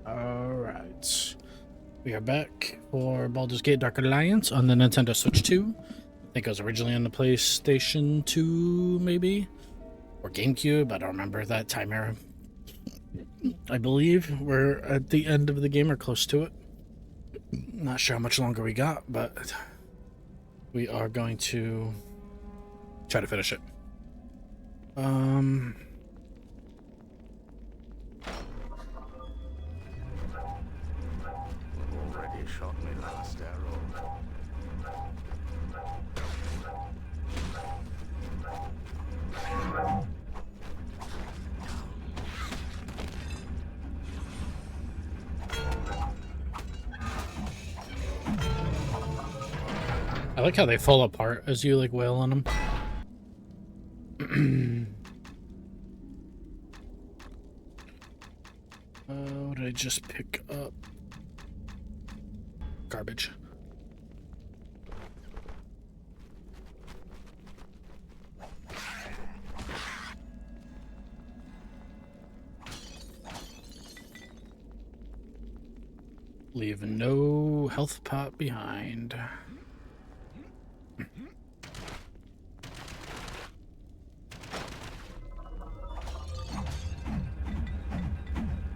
Alright. We are back for Baldur's Gate Dark Alliance on the Nintendo Switch 2. I think it was originally on the PlayStation 2, maybe? Or GameCube, I don't remember that time era. I believe we're at the end of the game or close to it. Not sure how much longer we got, but we are going to try to finish it. Already shot me last arrow. I like how they fall apart as you like wail on them. What did I just pick up? Garbage. Leave no health pot behind.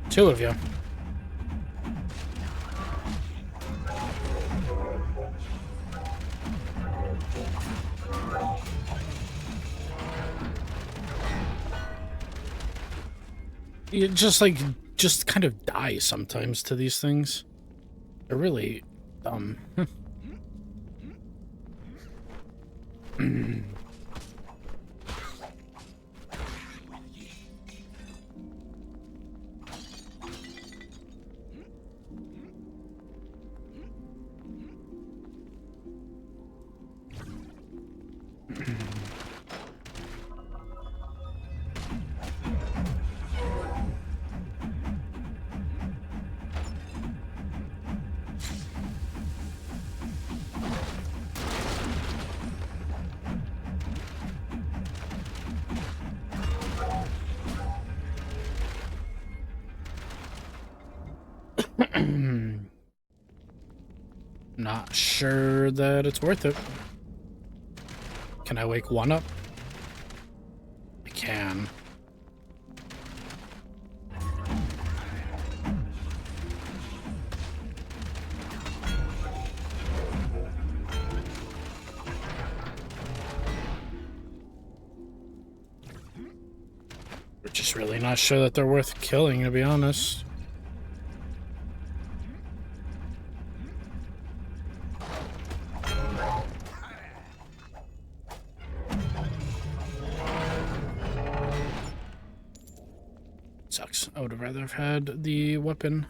Two of you. You just kind of die sometimes to these things. They're really dumb. Not sure that it's worth it. Can I wake one up? I can. We're just really not sure that they're worth killing, to be honest. Sucks. I would have rather have had the weapon.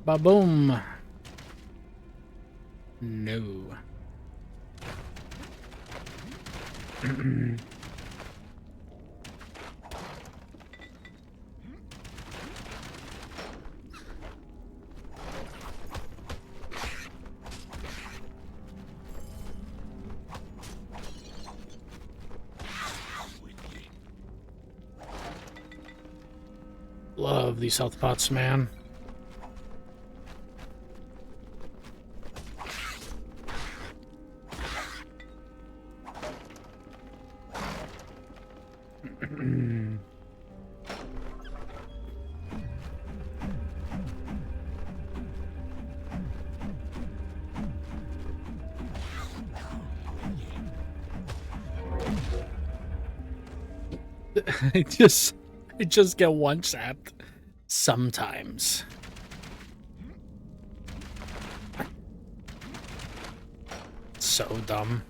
Ba-boom. No. Love these health pots, man. I just get one zapped sometimes. So dumb.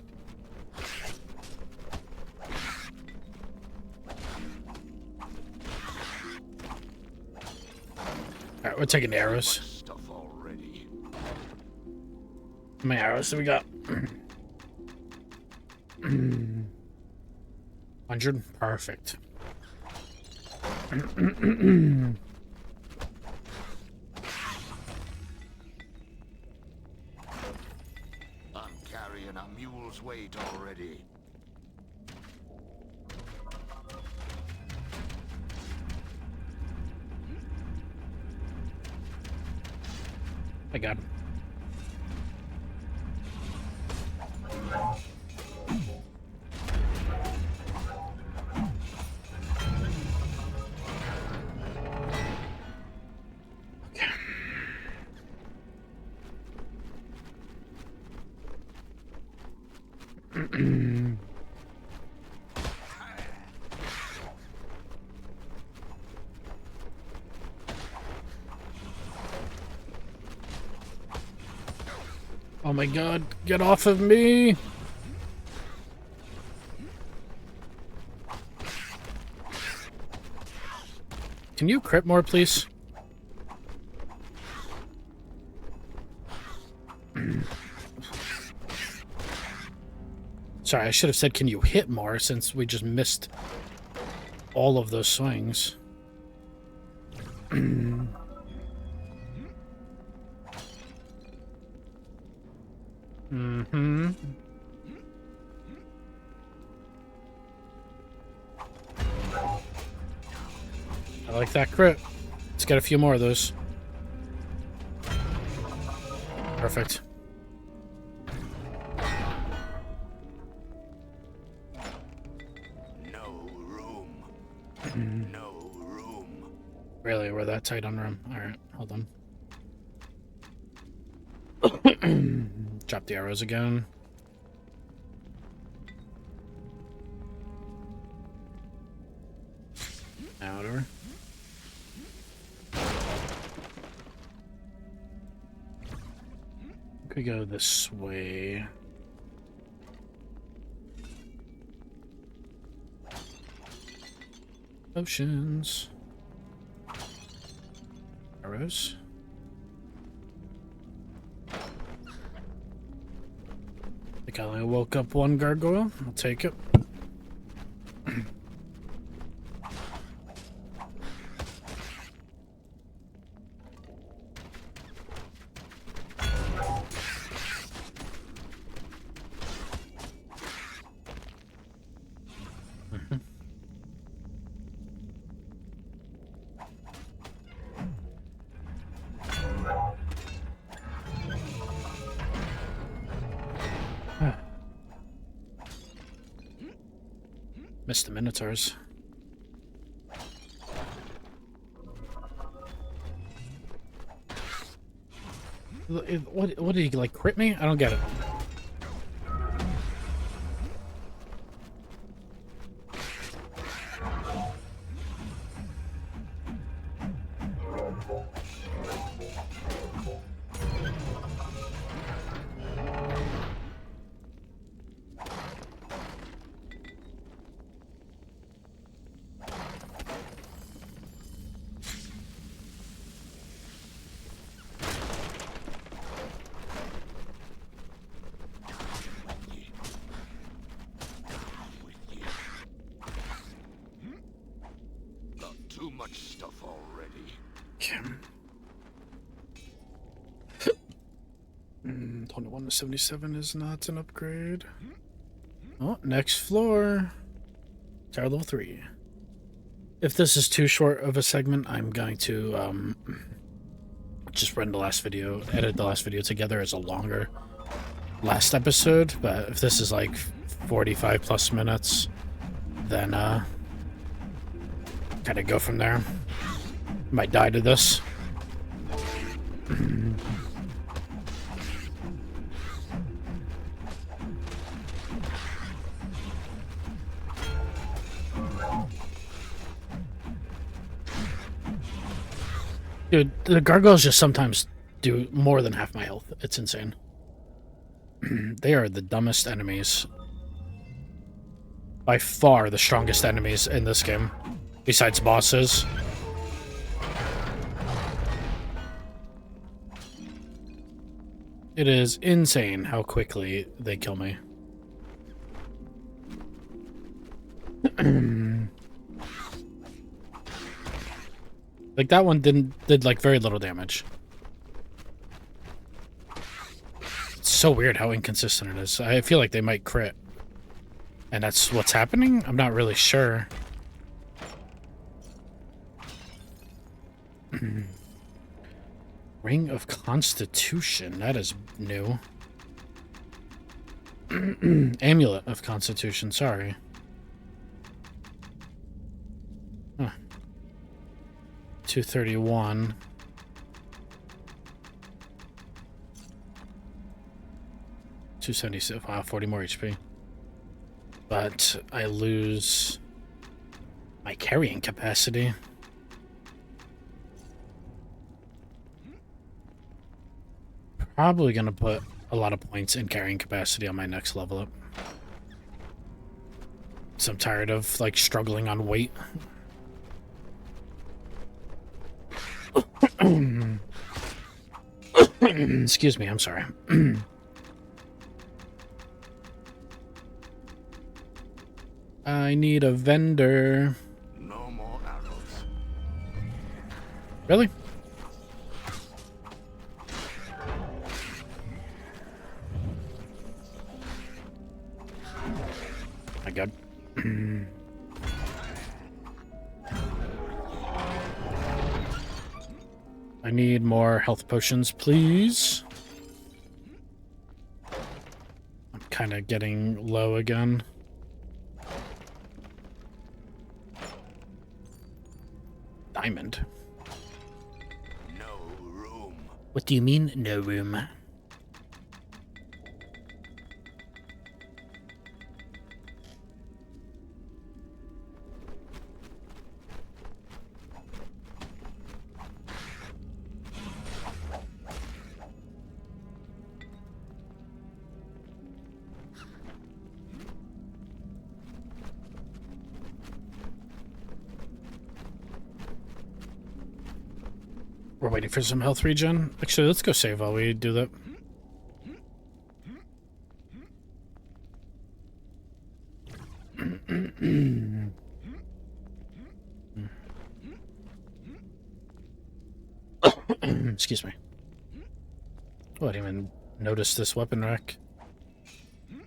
Alright, we're taking the Too much arrows. stuff already. How many arrows do we got? 100? Perfect. I'm carrying a mule's weight already. I got him. Okay. Oh my god, get off of me! Can you crit more, please? Sorry, I should have said, can you hit more, since we just missed all of those swings. Mm-hmm. I like that crit. Let's get a few more of those. Perfect. No room. No room. Really, we're that tight on room. Alright, hold on. Drop the arrows again. Outer. Could go this way. Potions. Arrows. I think I only woke up one gargoyle. I'll take it. Missed the minotaurs. What did he, like, crit me? I don't get it. Too much stuff already. Okay. 21 to 77 is not an upgrade. Oh, next floor. Tower level 3. If this is too short of a segment, I'm going to just run the last video, edit the last video together as a longer last episode. But if this is like 45 plus minutes, then kind of go from there. Might die to this. Dude, the gargoyles just sometimes do more than half my health. It's insane. They are the dumbest enemies. By far the strongest enemies in this game. Besides bosses. It is insane how quickly they kill me. Like, that one did like very little damage. It's so weird how inconsistent it is. I feel like they might crit. And that's what's happening? I'm not really sure. Ring of Constitution. That is new. Amulet of Constitution. Sorry. Huh. 231. $276. Wow, 40 more HP. But I lose my carrying capacity. Probably gonna put a lot of points in carrying capacity on my next level up. So I'm tired of like struggling on weight. Excuse me, I'm sorry. I need a vendor. No more arrows. Really? My God. I need more health potions, please. I'm kind of getting low again. Diamond. No room. What do you mean, no room? We're waiting for some health regen. Actually, let's go save while we do that. Excuse me. Oh, I didn't even notice this weapon rack. I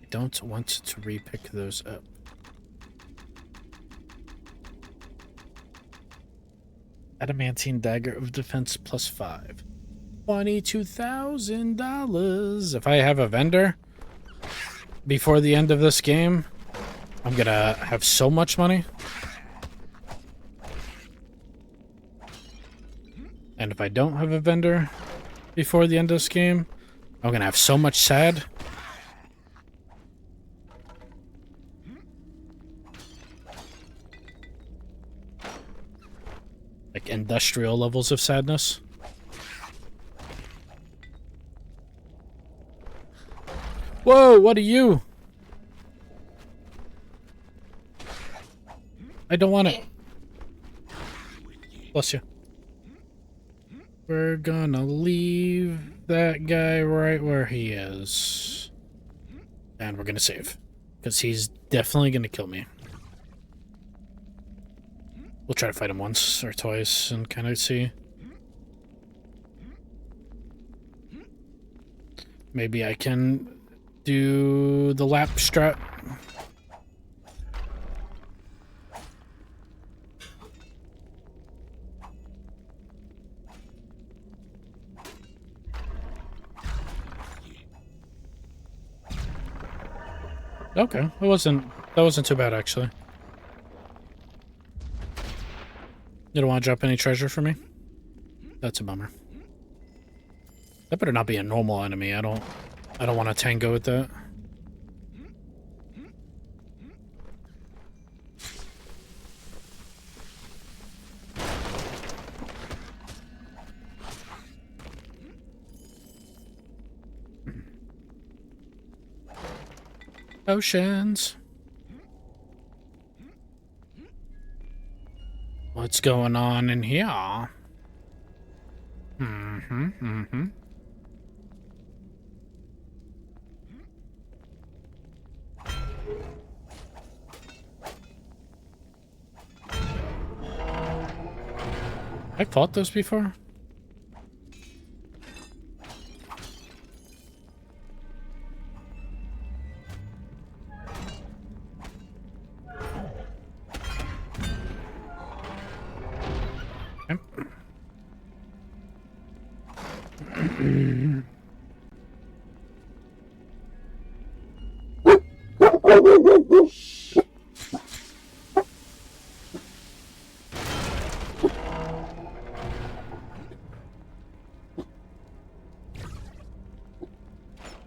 don't want to repick those up. Adamantine dagger of defense +5. $22,000. If I have a vendor before the end of this game, I'm gonna have so much money. And if I don't have a vendor before the end of this game, I'm gonna have so much sad. Like industrial levels of sadness. Whoa, what are you? I don't want it. Bless you. We're gonna leave that guy right where he is. And we're gonna save. Because he's definitely gonna kill me. We'll try to fight him once or twice and kind of see. Maybe I can do the lap strat. Okay, that wasn't too bad actually. You don't want to drop any treasure for me? That's a bummer. That better not be a normal enemy. I don't want to tango with that. Oceans. What's going on in here? I fought those before?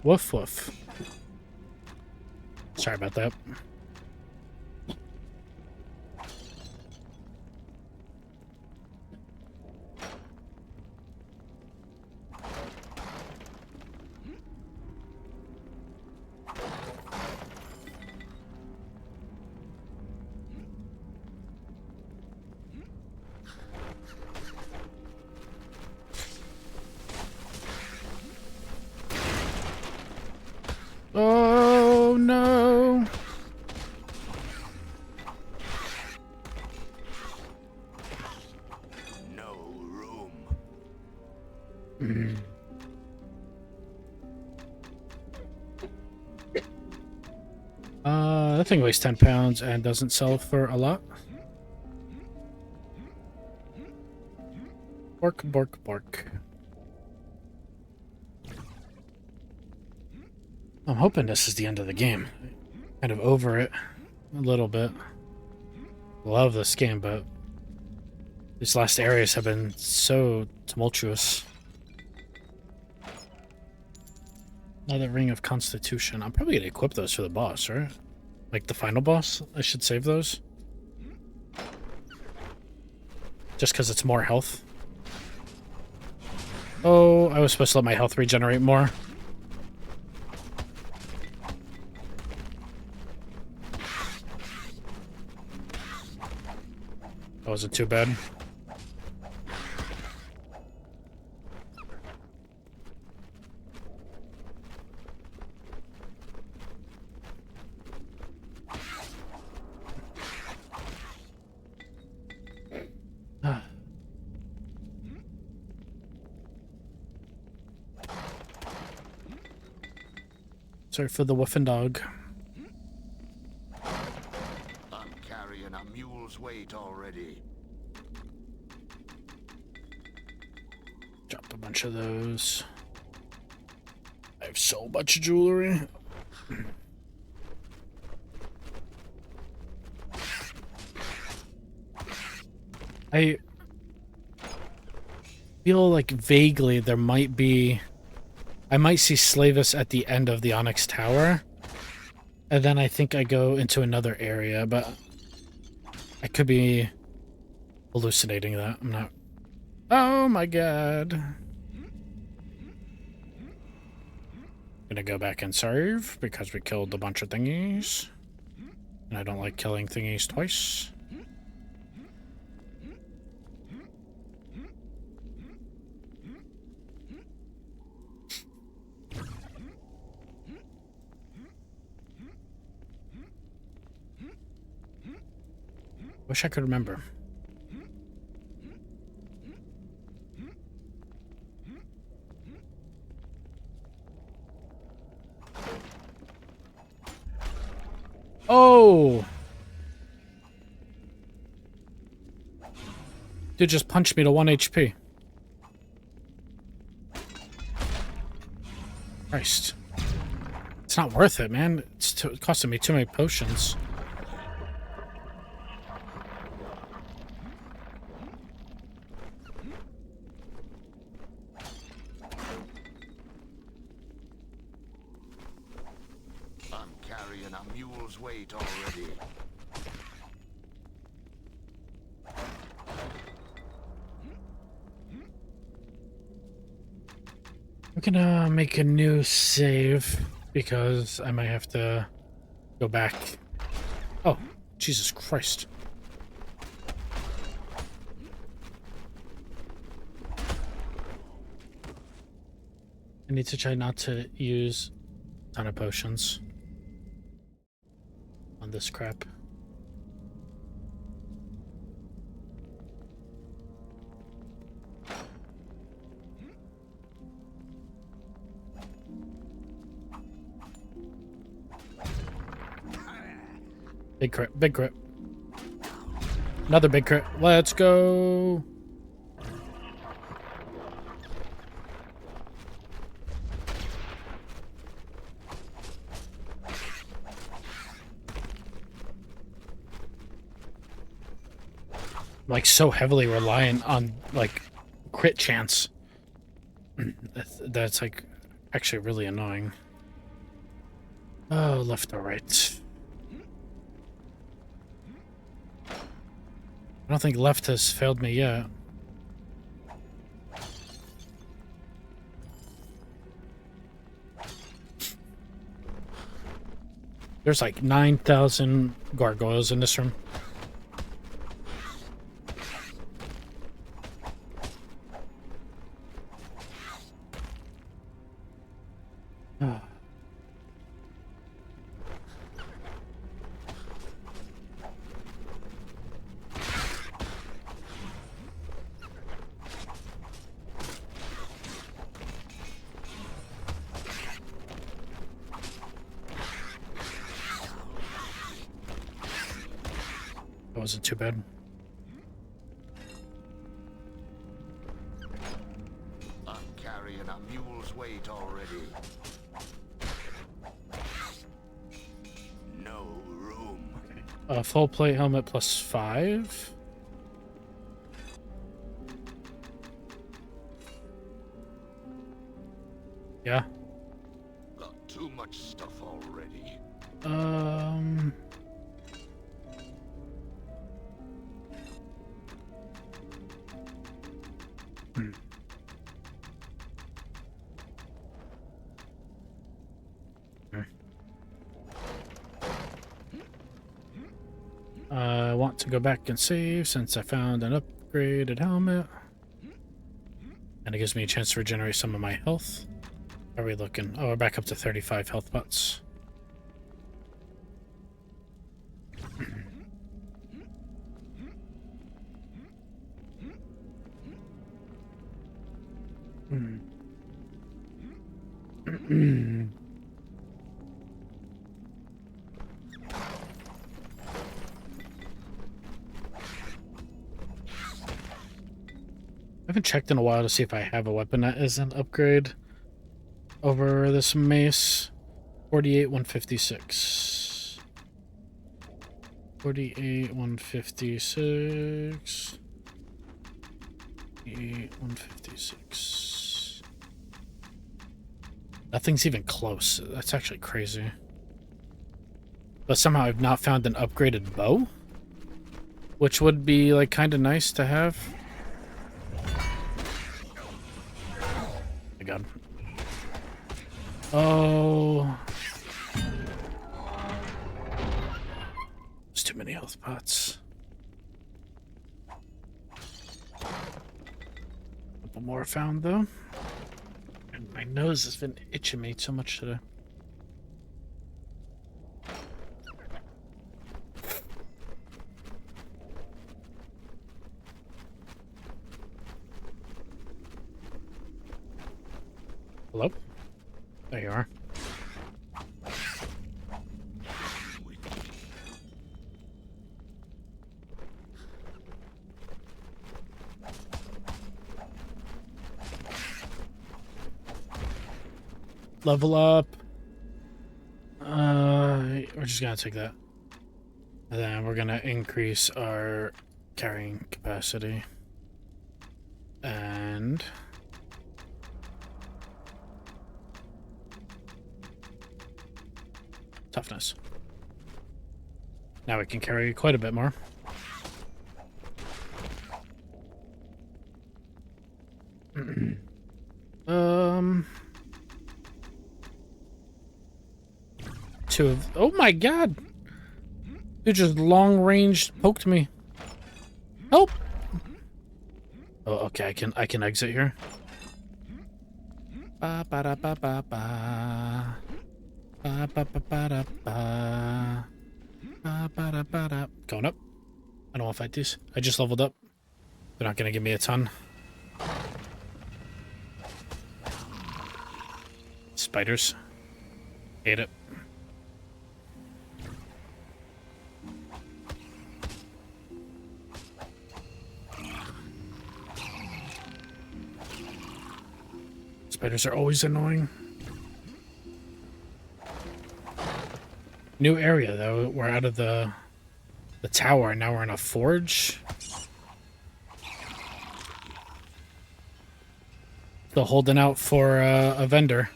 Woof woof. Sorry about that. Oh no! No room. That thing weighs 10 pounds and doesn't sell for a lot. Bork, bork, bork. I'm hoping this is the end of the game. Kind of over it a little bit. Love this game, but these last areas have been so tumultuous. Another Ring of Constitution. I'm probably gonna equip those for the boss, right? Like the final boss? I should save those. Just because it's more health. Oh, I was supposed to let my health regenerate more. That wasn't too bad. Sorry for the woofing dog. I'm carrying a mule's weight already. Dropped a bunch of those. I have so much jewelry. I feel like vaguely there might be... I might see Sleyvas at the end of the Onyx Tower. And then I think I go into another area, but I could be hallucinating that. I'm not... Oh my god. Gonna go back and save because we killed a bunch of thingies. And I don't like killing thingies twice. Wish I could remember. Oh! Dude just punched me to 1 HP. Christ. It's not worth it, man. It's costing me too many potions. I'm carrying a mule's weight already. I'm gonna make a new save because I might have to go back. Oh, Jesus Christ. I need to try not to use a ton of potions on this crap. Big crit, big crit. Another big crit. Let's go. Like so heavily reliant on like crit chance. That's like actually really annoying. Oh, left or right. I don't think left has failed me yet. There's like 9,000 gargoyles in this room. That wasn't too bad. I'm carrying a mule's weight already. No room. Full plate helmet plus 5. Yeah. Got too much stuff already. I want to go back and save since I found an upgraded helmet. And it gives me a chance to regenerate some of my health. How are we looking? Oh, we're back up to 35 health pots. I haven't checked in a while to see if I have a weapon that is an upgrade over this mace. 48, 156. 48, 156. 48, 156. Nothing's even close. That's actually crazy. But somehow I've not found an upgraded bow, which would be like kind of nice to have. My God. Oh. There's too many health pots. A couple more found though. And my nose has been itching me so much today. Hello? There you are. Level up. We're just gonna take that. And then we're gonna increase our carrying capacity. And toughness. Now we can carry quite a bit more. Two of. Oh my God! Dude just long range poked me. Help! Oh, okay. I can exit here. Ba ba da ba ba ba. Ba ba ba ba da ba. Ba ba da ba da. Going up. I don't want to fight these. I just leveled up. They're not gonna give me a ton. Spiders. Hate it. Spiders are always annoying. New area though. We're out of the tower. Now we're in a forge. Still holding out for a vendor.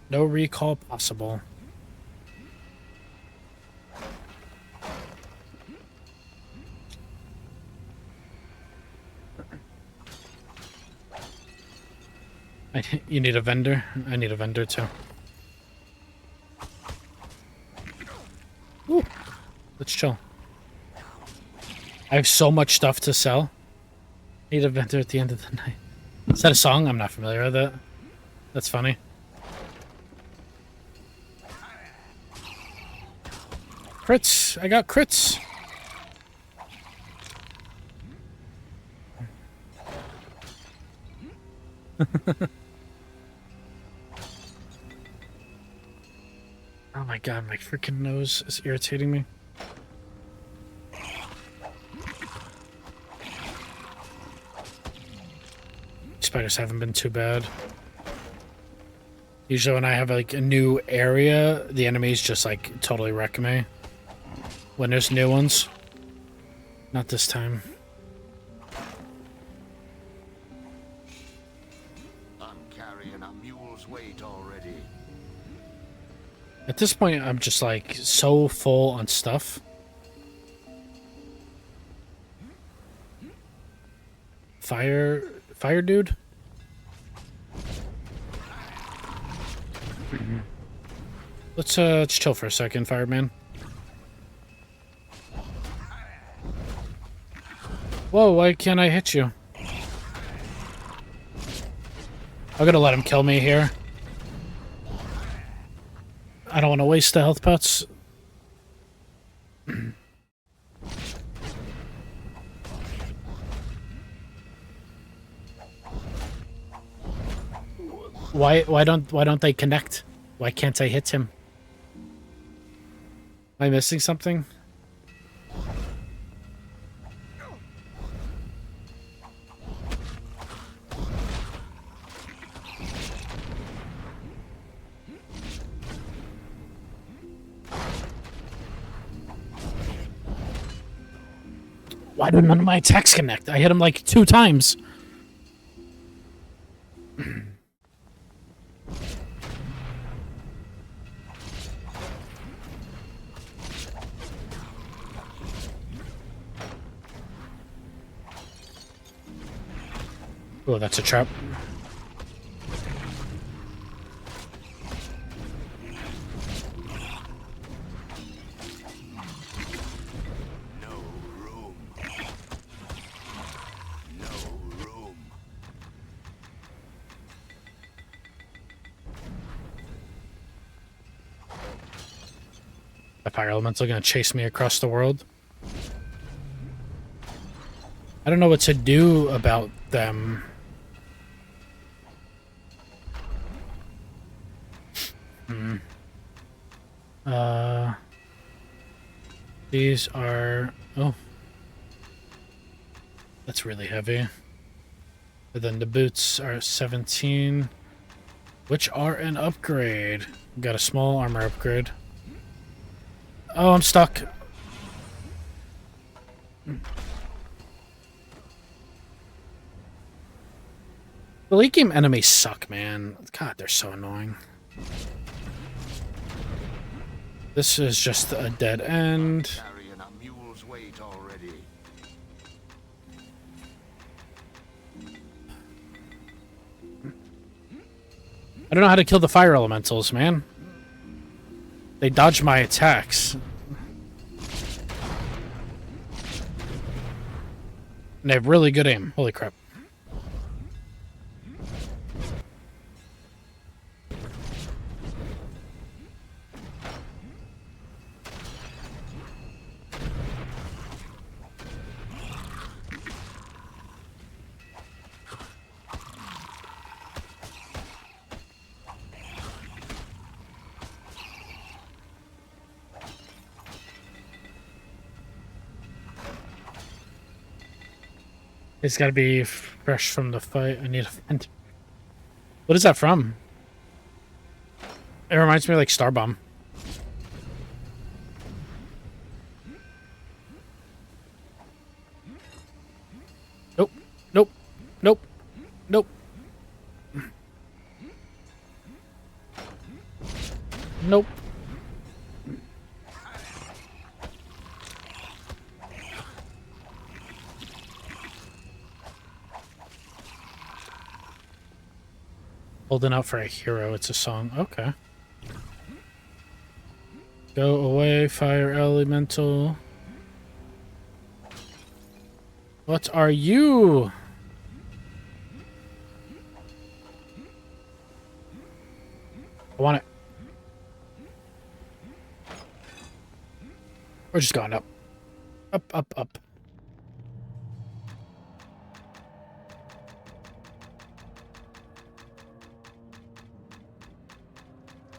No recall possible. You need a vendor? I need a vendor too. Ooh, let's chill. I have so much stuff to sell. Need a vendor at the end of the night. Is that a song? I'm not familiar with it. That's funny. Crits! I got crits! Oh my god, my freaking nose is irritating me. Spiders haven't been too bad. Usually when I have like a new area, the enemies just like totally wreck me. When there's new ones. Not this time. I'm carrying a mule's weight already. At this point, I'm just like so full on stuff. Fire dude? Let's chill for a second, fireman. Whoa, why can't I hit you? I'm gonna let him kill me here. I don't want to waste the health pots. Why don't they connect? Why can't I hit him? Am I missing something? Why do none of my attacks connect? I hit him like 2 times. Oh, that's a trap. The fire elemental gonna chase me across the world. I don't know what to do about them. These are... Oh. That's really heavy. But then the boots are 17, which are an upgrade. Got a small armor upgrade. Oh, I'm stuck. The late game enemies suck, man. God, they're so annoying. This is just a dead end. Carrying a mule's weight already. I don't know how to kill the fire elementals, man. They dodge my attacks. And they have really good aim. Holy crap. It's got to be fresh from the fight. I need a vent. What is that from? It reminds me of like Star Bomb. Nope. Nope. Nope. Nope. Nope. Holding out for a hero. It's a song. Okay. Go away, fire elemental. What are you? I want it. We're just going up. Up, up, up.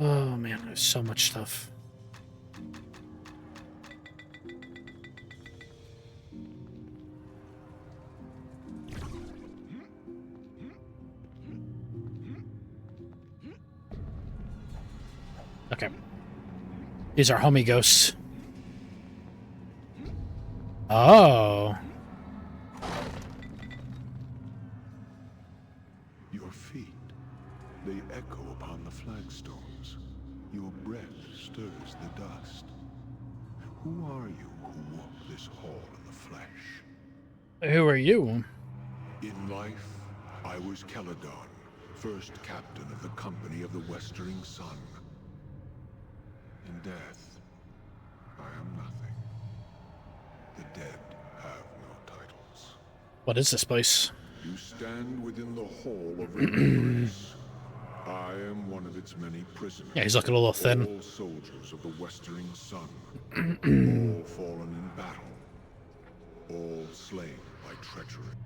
Oh man, there's so much stuff. Okay. These are homie ghosts. Oh. Your feet, they echo upon the flagstones. Your breath stirs the dust. Who are you who walk this hall in the flesh? Who are you? In life, I was Caledon, first captain of the Company of the Westering Sun. In death, I am nothing. The dead have no titles. What is this place? You stand within the hall of remembrance. I am one of its many prisoners. Yeah, he's looking a little thin. All soldiers of the Westering Sun. All fallen in battle. All slain by treachery.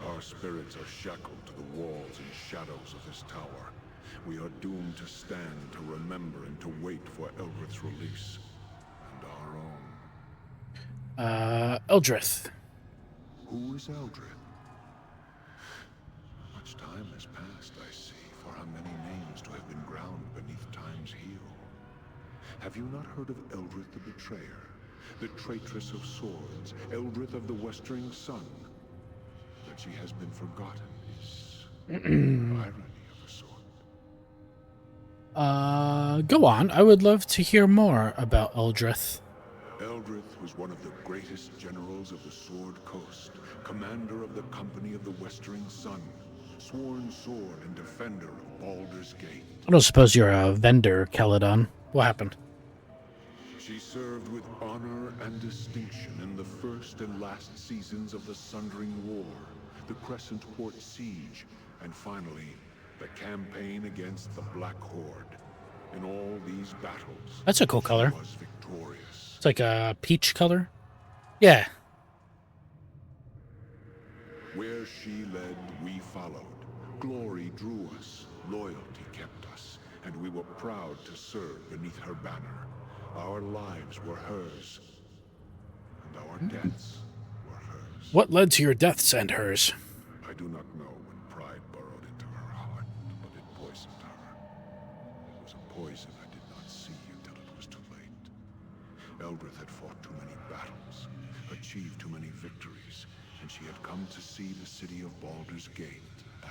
Our spirits are shackled to the walls and shadows of this tower. We are doomed to stand, to remember, and to wait for Eldrith's release. And our own. Eldrith. Who is Eldrith? Much time has passed, I see, for how many names to have been ground beneath time's heel. Have you not heard of Eldrith the Betrayer? The traitress of swords, Eldrith of the Westering Sun? That she has been forgotten is irony of a sort. Go on. I would love to hear more about Eldrith. Eldrith was one of the greatest generals of the Sword Coast, commander of the Company of the Westering Sun, sworn sword and defender of Baldur's Gate. I don't suppose you're a vendor, Caledon. What happened? She served with honor and distinction in the first and last seasons of the Sundering War, the Crescent Port Siege, and finally, the campaign against the Black Horde. In all these battles, That's a cool color. she was victorious. It's like a peach color. Yeah. Where she led, we followed. Glory drew us, loyalty kept us, and we were proud to serve beneath her banner. Our lives were hers, and our deaths were hers. What led to your deaths and hers? I do not know when pride burrowed into her heart, but it poisoned her. It was a poison I did not see until it was too late. Eldrith had fought too many battles, achieved too many victories, and she had come to see the city of Baldur's Gate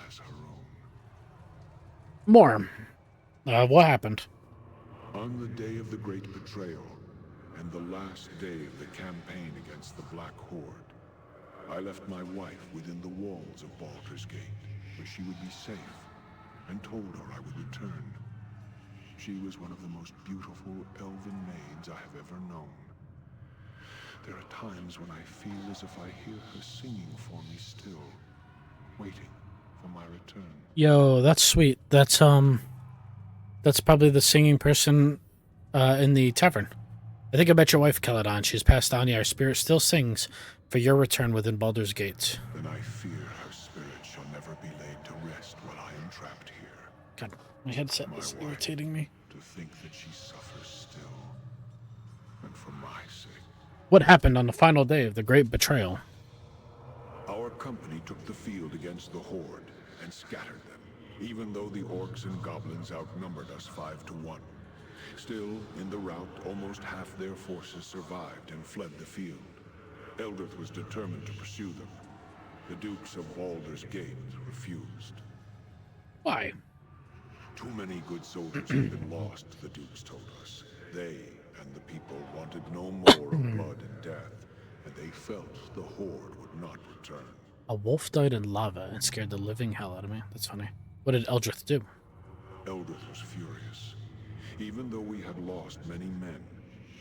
as her own. More. What happened? On the day of the Great Betrayal, and the last day of the campaign against the Black Horde, I left my wife within the walls of Baldur's Gate, where she would be safe, and told her I would return. She was one of the most beautiful elven maids I have ever known. There are times when I feel as if I hear her singing for me still, waiting for my return. Yo, that's sweet. That's probably the singing person in the tavern. I think I met your wife, Caledon. She's passed on. Yeah, her spirit still sings for your return within Baldur's Gate. Then I fear her spirit shall never be laid to rest while I am trapped here. God, my headset is irritating me. To think that she suffers still, and for my sake. What happened on the final day of the Great Betrayal? Our took the field against the Horde and scattered them, even though the orcs and goblins outnumbered us 5-1. Still, in the rout, almost half their forces survived and fled the field. Eldrith was determined to pursue them. The Dukes of Baldur's Gate refused. Why? Too many good soldiers had been lost, the Dukes told us. They and the people wanted no more of blood and death, and they felt the Horde would not return. A wolf died in lava and scared the living hell out of me. That's funny. What did Eldrith do? Eldrith was furious. Even though we had lost many men,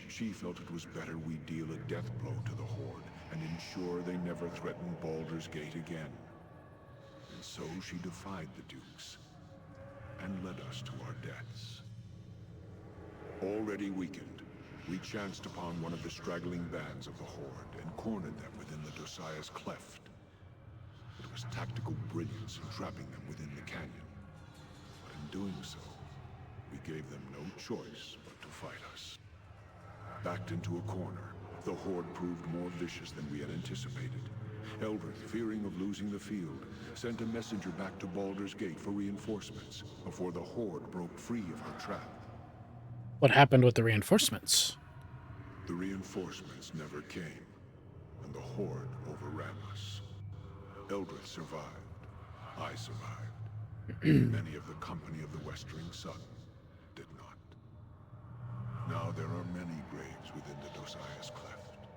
she felt it was better we deal a death blow to the Horde and ensure they never threatened Baldur's Gate again. And so she defied the Dukes and led us to our deaths. Already weakened, we chanced upon one of the straggling bands of the Horde and cornered them within the Dosiah's Cleft. It was tactical brilliance in trapping them within the canyon. But in doing so, we gave them no choice but to fight us. Backed into a corner, the Horde proved more vicious than we had anticipated. Eldrith, fearing of losing the field, sent a messenger back to Baldur's Gate for reinforcements before the Horde broke free of her trap. What happened with the reinforcements? The reinforcements never came, and the Horde overran us. Eldrith survived. I survived. Many of the company of the Westering Sun did not. Now there are many graves within the Dosiah's Cleft,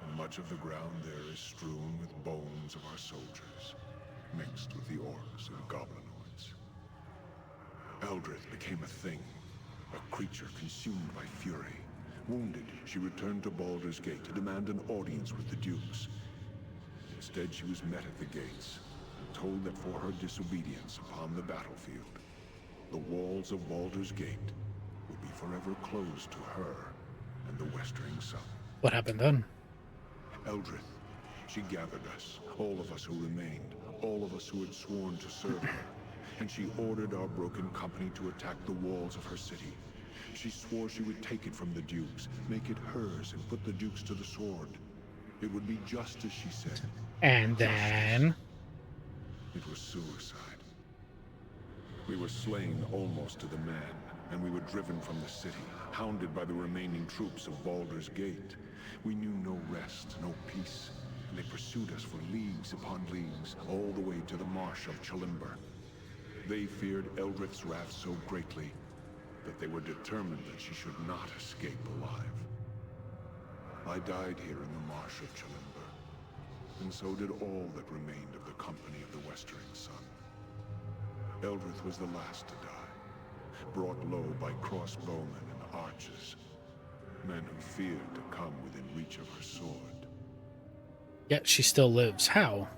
and much of the ground there is strewn with bones of our soldiers, mixed with the orcs and goblinoids. Eldrith became a thing, a creature consumed by fury. Wounded, she returned to Baldur's Gate to demand an audience with the Dukes. Instead, she was met at the gates, and told that for her disobedience upon the battlefield, the walls of Baldur's Gate would be forever closed to her and the Westering Sun. What happened then? Eldrith, she gathered us, all of us who remained, all of us who had sworn to serve her, and she ordered our broken company to attack the walls of her city. She swore she would take it from the Dukes, make it hers, and put the Dukes to the sword. It would be justice, she said. And then... It was suicide. We were slain almost to the man, and we were driven from the city, hounded by the remaining troops of Baldur's Gate. We knew no rest, no peace, and they pursued us for leagues upon leagues, all the way to the marsh of Chalimber. They feared Eldrith's wrath so greatly that they were determined that she should not escape alive. I died here in the marsh of Chalimber, and so did all that remained of the company of the Westering Sun. Eldrith was the last to die, brought low by crossbowmen and archers, men who feared to come within reach of her sword. Yet she still lives. How?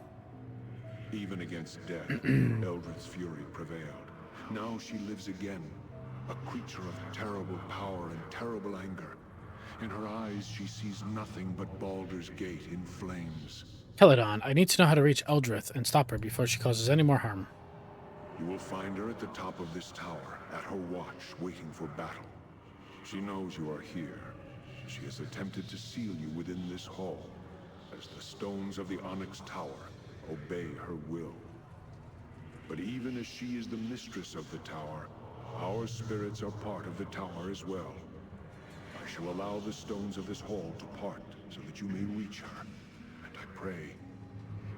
Even against death, Eldrith's fury prevailed. Now she lives again, a creature of terrible power and terrible anger. In her eyes, she sees nothing but Baldur's Gate in flames. Celadon, I need to know how to reach Eldrith and stop her before she causes any more harm. You will find her at the top of this tower, at her watch, waiting for battle. She knows you are here. She has attempted to seal you within this hall, as the stones of the Onyx Tower obey her will. But even as she is the mistress of the tower, our spirits are part of the tower as well. I shall allow the stones of this hall to part, so that you may reach her, and I pray,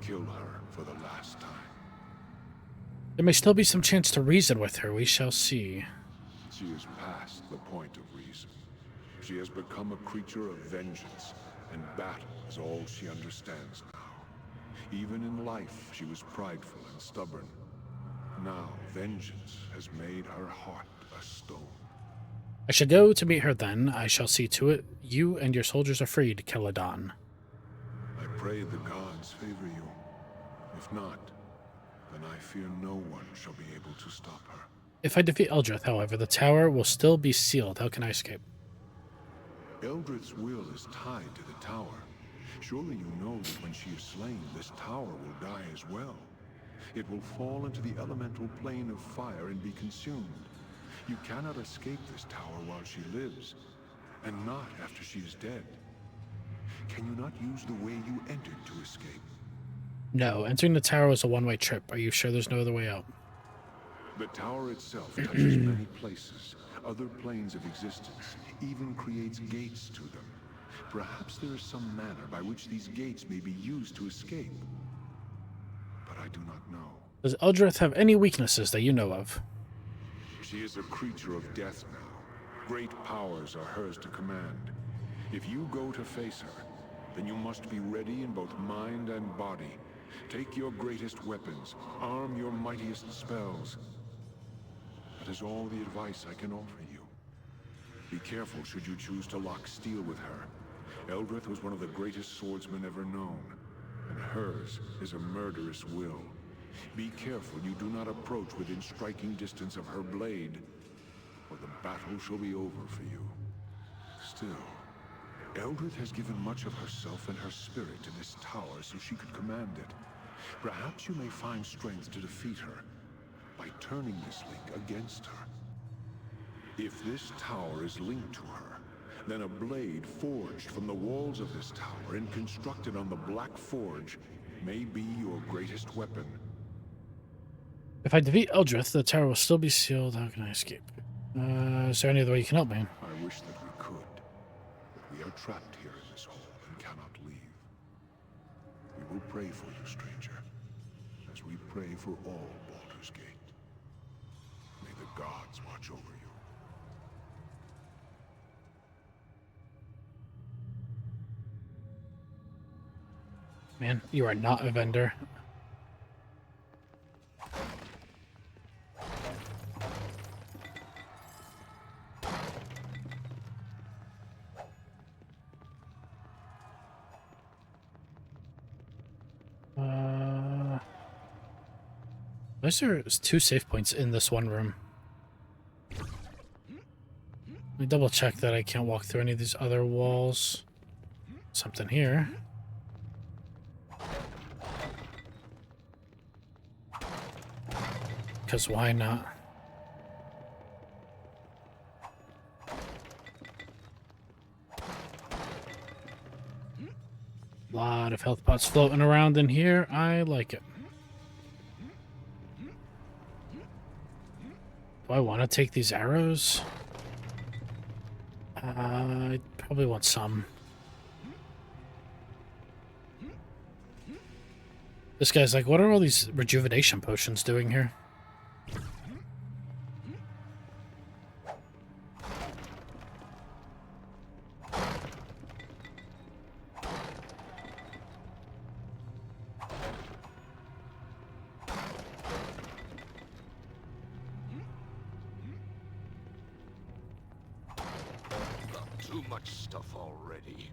kill her for the last time. There may still be some chance to reason with her. We shall see. She is past the point of reason. She has become a creature of vengeance, and battle is all she understands now. Even in life, she was prideful and stubborn. Now, vengeance has made her heart a stone. I shall go to meet her then. I shall see to it you and your soldiers are freed, Celadon. I pray the gods favor you. If not, then I fear no one shall be able to stop her. If I defeat Eldrith, however, the tower will still be sealed. How can I escape? Eldrith's will is tied to the tower. Surely you know that when she is slain, this tower will die as well. It will fall into the elemental plane of fire and be consumed. You cannot escape this tower while she lives, and not after she is dead. Can you not use the way you entered to escape? No, entering the tower was a one-way trip. Are you sure there's no other way out? The tower itself touches many places, other planes of existence, even creates gates to them. Perhaps there is some manner by which these gates may be used to escape. But I do not know. Does Eldrith have any weaknesses that you know of? She is a creature of death now. Great powers are hers to command. If you go to face her, then you must be ready in both mind and body. Take your greatest weapons, arm your mightiest spells. That is all the advice I can offer you. Be careful should you choose to lock steel with her. Eldrith was one of the greatest swordsmen ever known, and hers is a murderous will. Be careful you do not approach within striking distance of her blade, or the battle shall be over for you. Still, Eldrith has given much of herself and her spirit to this tower so she could command it. Perhaps you may find strength to defeat her by turning this link against her. If this tower is linked to her, then a blade forged from the walls of this tower and constructed on the Black Forge may be your greatest weapon. If I defeat Eldrith, the tower will still be sealed. How can I escape? Is there any other way you can help me? I wish that we could, but we are trapped here in this hole and cannot leave. We will pray for you, stranger, as we pray for all Baldur's Gate. May the gods watch over you. Man, you are not a vendor. Why is there 2 save points in this one room? Let me double check that I can't walk through any of these other walls. Something here. Because why not? Lot of health pots floating around in here. I like it. Do I want to take these arrows? I probably want some. This guy's like, what are all these rejuvenation potions doing here? Too much stuff already.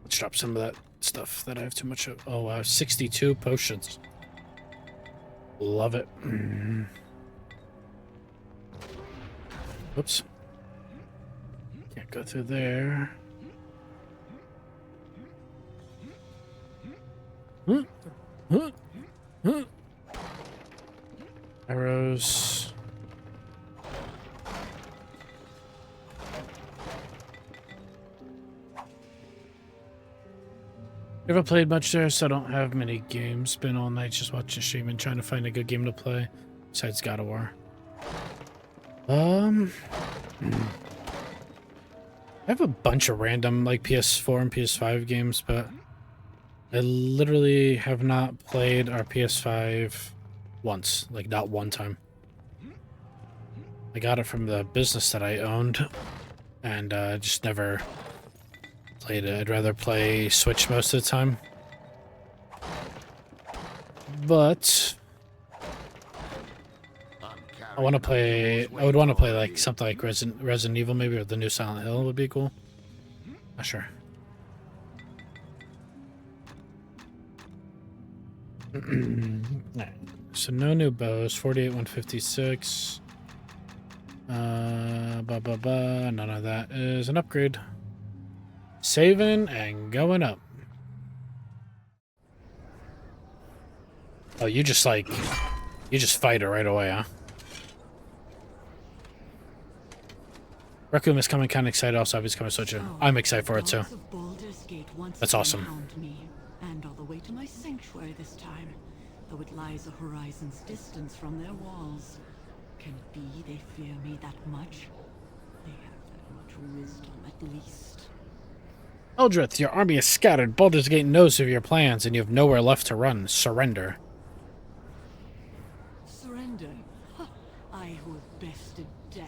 Let's drop some of that stuff that I have too much of. Oh, wow, 62 potions. Love it. Oops. Can't go through there. Arrows. Never played much there, so I don't have many games. Been all night just watching stream and trying to find a good game to play besides God of War. I have a bunch of random like PS4 and PS5 games, but I literally have not played our PS5 once, like not one time. I got it from the business that I owned, and just never played it. I'd rather play Switch most of the time. But I want to play. I would want to play like something like Resident Evil, maybe, or the new Silent Hill would be cool. Not sure. Alright. So no new bows. 48, 156. None of that is an upgrade. Saving and going up. Oh, you just fight her right away, huh? Raccoon is coming, kind of excited. Also, obviously coming to Switch. I'm excited for it too. That's awesome. my sanctuary this time, though it lies a horizon's distance from their walls. Can it be they fear me that much? They have that much wisdom, at least. Eldrith, your army is scattered. Baldur's Gate knows of your plans, and you have nowhere left to run. Surrender. Surrender? Huh. I who have bested death.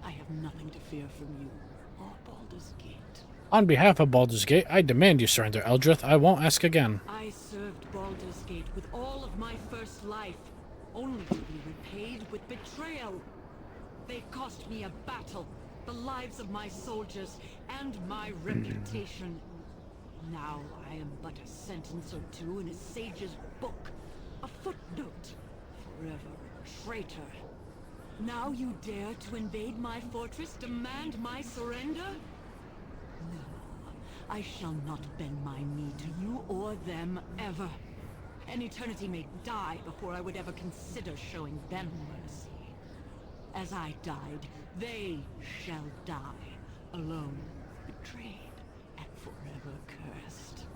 I have nothing to fear from you, or Baldur's Gate. On behalf of Baldur's Gate, I demand you surrender, Eldrith. I won't ask again. I served Baldur's Gate with all of my first life, only to be repaid with betrayal. They cost me a battle, the lives of my soldiers, and my reputation. Now I am but a sentence or two in a sage's book, a footnote, forever a traitor. Now you dare to invade my fortress, demand my surrender? No, I shall not bend my knee to you or them ever. An eternity may die before I would ever consider showing them mercy. As I died, they shall die, alone, betrayed, and forever cursed.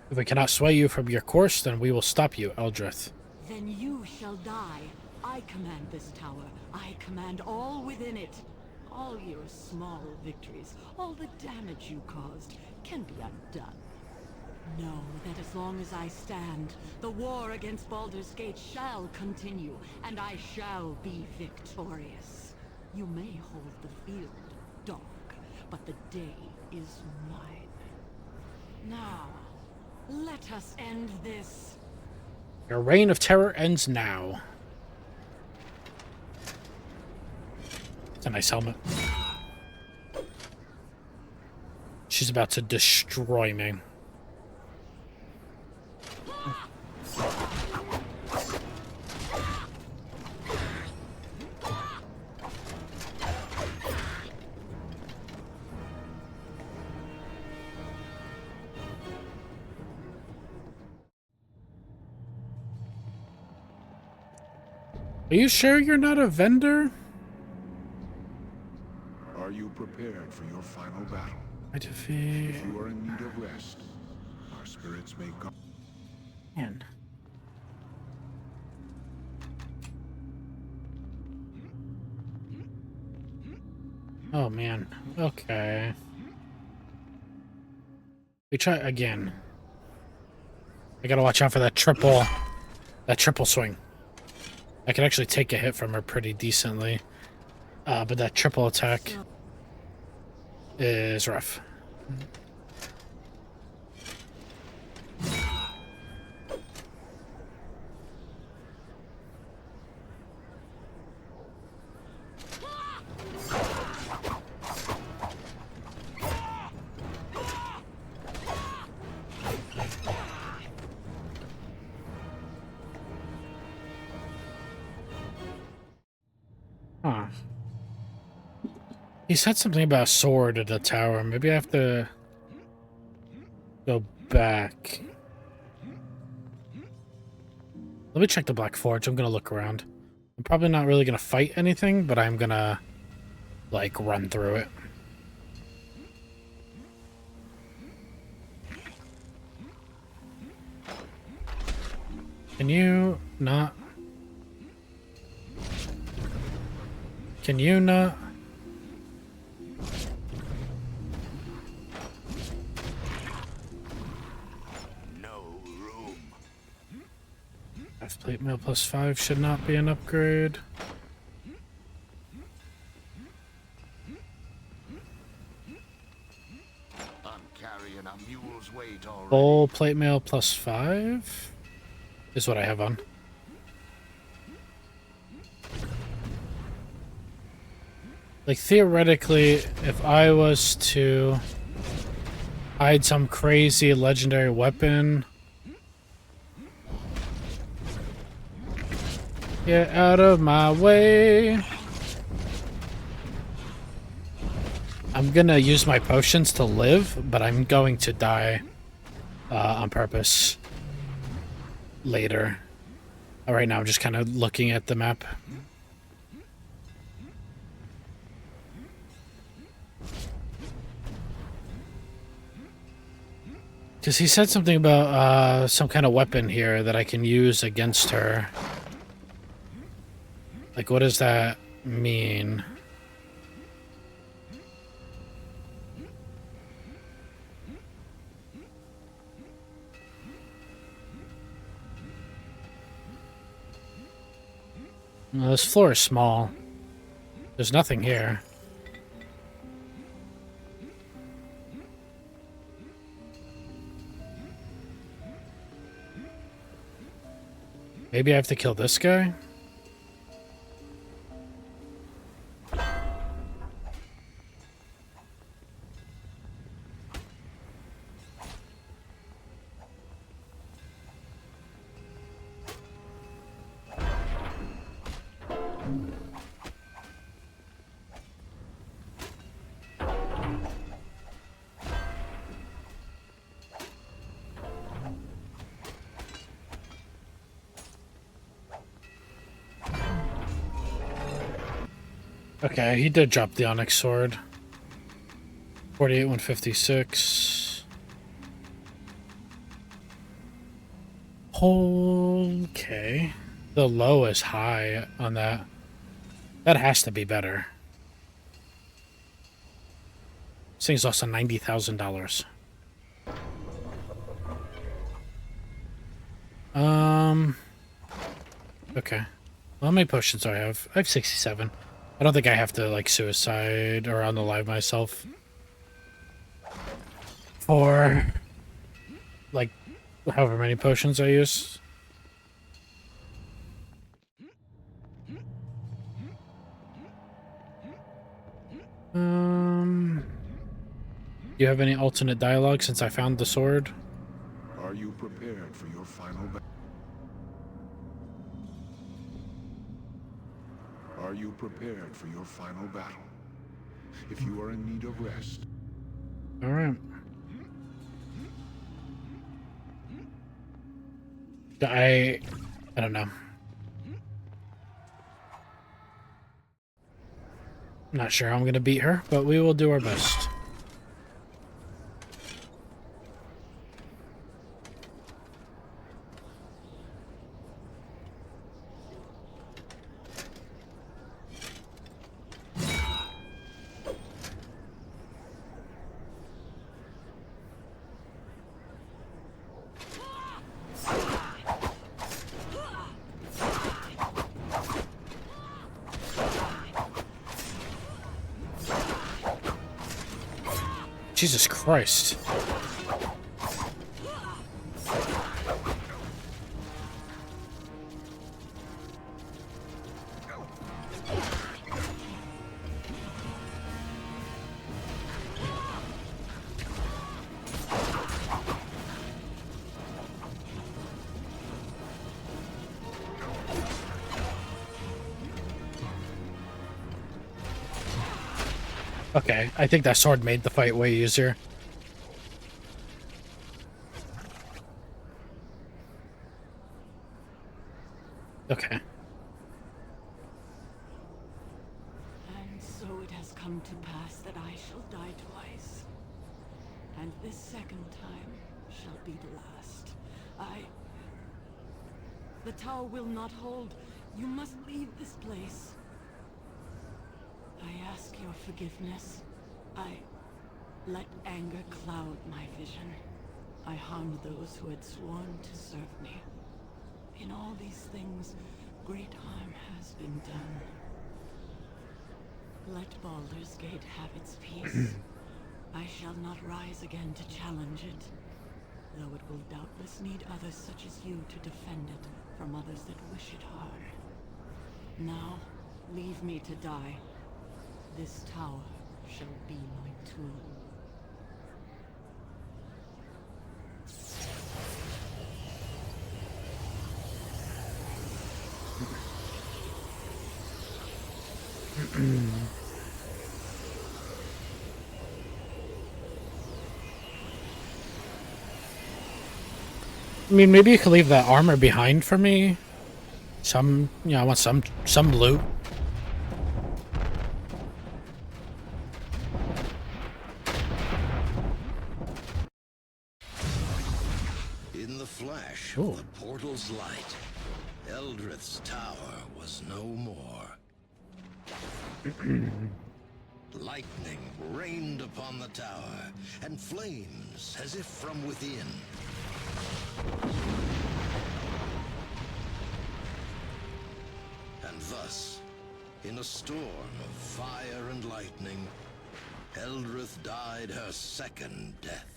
If we cannot sway you from your course, then we will stop you, Eldrith. Then you shall die. I command this tower. I command all within it. All your small victories, all the damage you caused, can be undone. Know that as long as I stand, the war against Baldur's Gate shall continue, and I shall be victorious. You may hold the field dark, but the day is mine. Now, let us end this. Your reign of terror ends now. It's a nice helmet. She's about to destroy me. Are you sure you're not a vendor? Are you prepared for your final battle? I defeat... If you are in need of rest, our spirits may come. Man. Oh, man. Okay. We try again. I gotta watch out for that triple swing. I can actually take a hit from her pretty decently. But that triple attack is rough. Huh. He said something about a sword at the tower. Maybe I have to go back. Let me check the Black Forge. I'm gonna look around. I'm probably not really gonna fight anything, but I'm gonna, like, run through it. Can you not? Can you not? No room. F plate mail +5 should not be an upgrade. I'm carrying a mule's weight already. Full plate mail +5 is what I have on. Like, theoretically, if I was to hide some crazy legendary weapon... Get out of my way! I'm gonna use my potions to live, but I'm going to die on purpose later. Right now, I'm just kind of looking at the map. Because he said something about some kind of weapon here that I can use against her. Like, what does that mean? Well, this floor is small. There's nothing here. Maybe I have to kill this guy? Okay, he did drop the Onyx Sword. 48, 156. Okay. The low is high on that. That has to be better. This thing's also $90,000. Okay. Well, how many potions do I have? I have 67. I don't think I have to, like, suicide or unalive myself for, like, however many potions I use. Do you have any alternate dialogue since I found the sword? Are you prepared for your final battle? Are you prepared for your final battle? If you are in need of rest. All right. I don't know. Not sure how I'm gonna beat her, but we will do our best. Jesus Christ. Okay, I think that sword made the fight way easier. Okay. And so it has come to pass that I shall die twice. And this second time shall be the last. The tower will not hold. You must leave this place. I ask your forgiveness. I let anger cloud my vision. I harmed those who had sworn to serve me. In all these things, great harm has been done. Let Baldur's Gate have its peace. I shall not rise again to challenge it, though it will doubtless need others such as you to defend it from others that wish it harm. Now, leave me to die. This tower shall be my tomb. I mean, maybe you could leave that armor behind for me. I want some loot. In the flash Ooh. of the portal's light, Eldrith's tower was no more. Lightning rained upon the tower, and flames as if from within. And thus, in a storm of fire and lightning, Eldrith died her second death.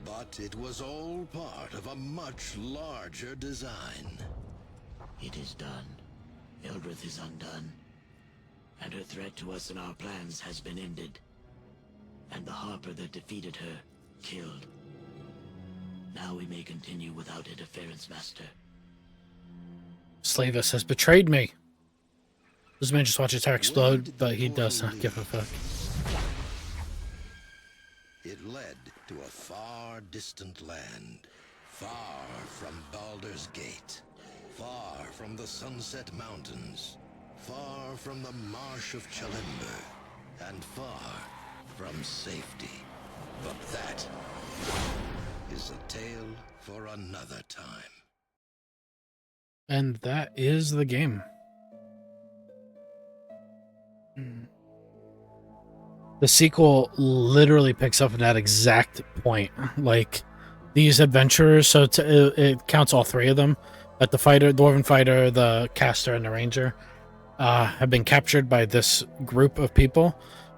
But it was all part of a much larger design. It is done. Eldrith is undone. And her threat to us and our plans has been ended. And the Harper that defeated her, killed. Now we may continue without interference, Master. Sleyvas has betrayed me. This man just watched his tower explode, but he does not give a fuck. It led to a far distant land, far from Baldur's Gate, far from the Sunset Mountains, far from the Marsh of Chalimber, and far from safety. But that is a tale for another time. And that is the game. The sequel literally picks up at that exact point. Like, these adventurers, so it counts all three of them. But the fighter, dwarven fighter, the caster, and the ranger have been captured by this group of people.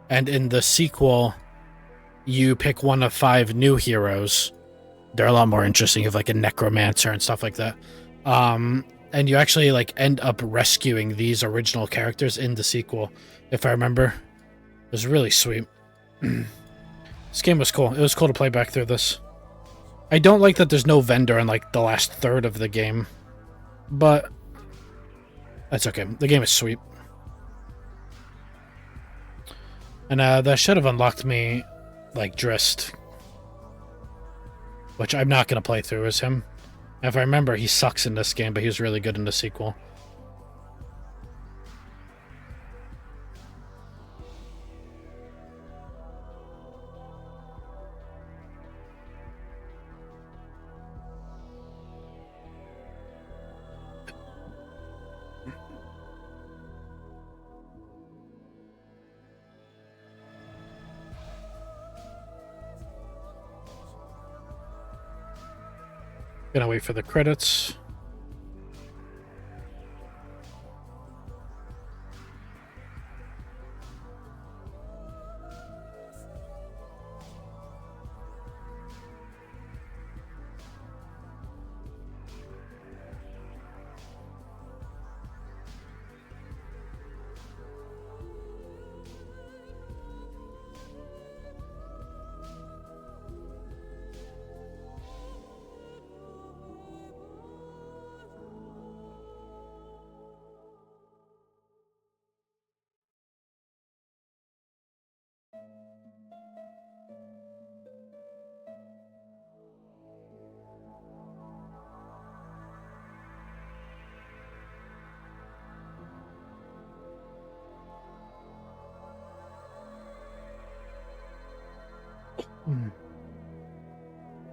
And in the sequel, you pick one of 5 new heroes. They're a lot more interesting. You have like a necromancer and stuff like that. And you actually like end up rescuing these original characters in the sequel, if I remember. It was really sweet. This game was cool. It was cool to play back through this. I don't like that there's no vendor in like the last third of the game, but that's okay. The game is sweet. And that should have unlocked me like Drist, which I'm not going to play through as him. If I remember, he sucks in this game, but he was really good in the sequel. Gonna wait for the credits.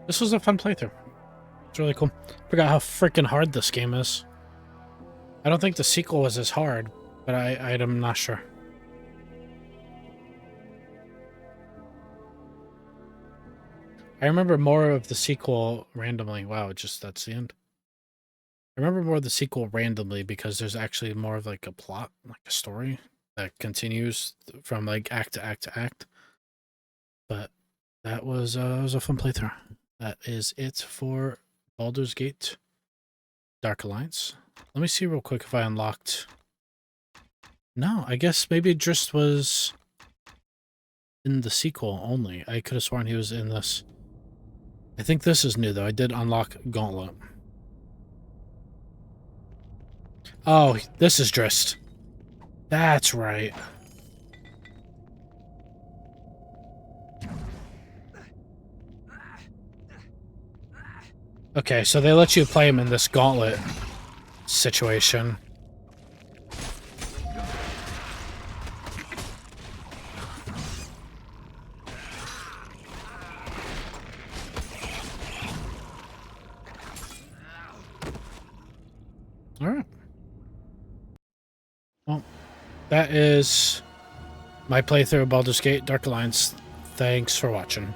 This was a fun playthrough. It's really cool. Forgot how freaking hard this game is. I don't think the sequel was as hard, but I'm not sure. I remember more of the sequel randomly. Wow, that's the end. I remember more of the sequel randomly because there's actually more of like a plot, like a story that continues from like act to act to act. But that was a fun playthrough. That is it for Baldur's Gate Dark Alliance. Let me see real quick if I unlocked. No, I guess maybe Drist was in the sequel only. I could have sworn he was in this. I think this is new though. I did unlock Gauntlet. Oh, this is Drist. That's right. Okay, so they let you play him in this Gauntlet situation. All right. Well, that is my playthrough of Baldur's Gate Dark Alliance. Thanks for watching.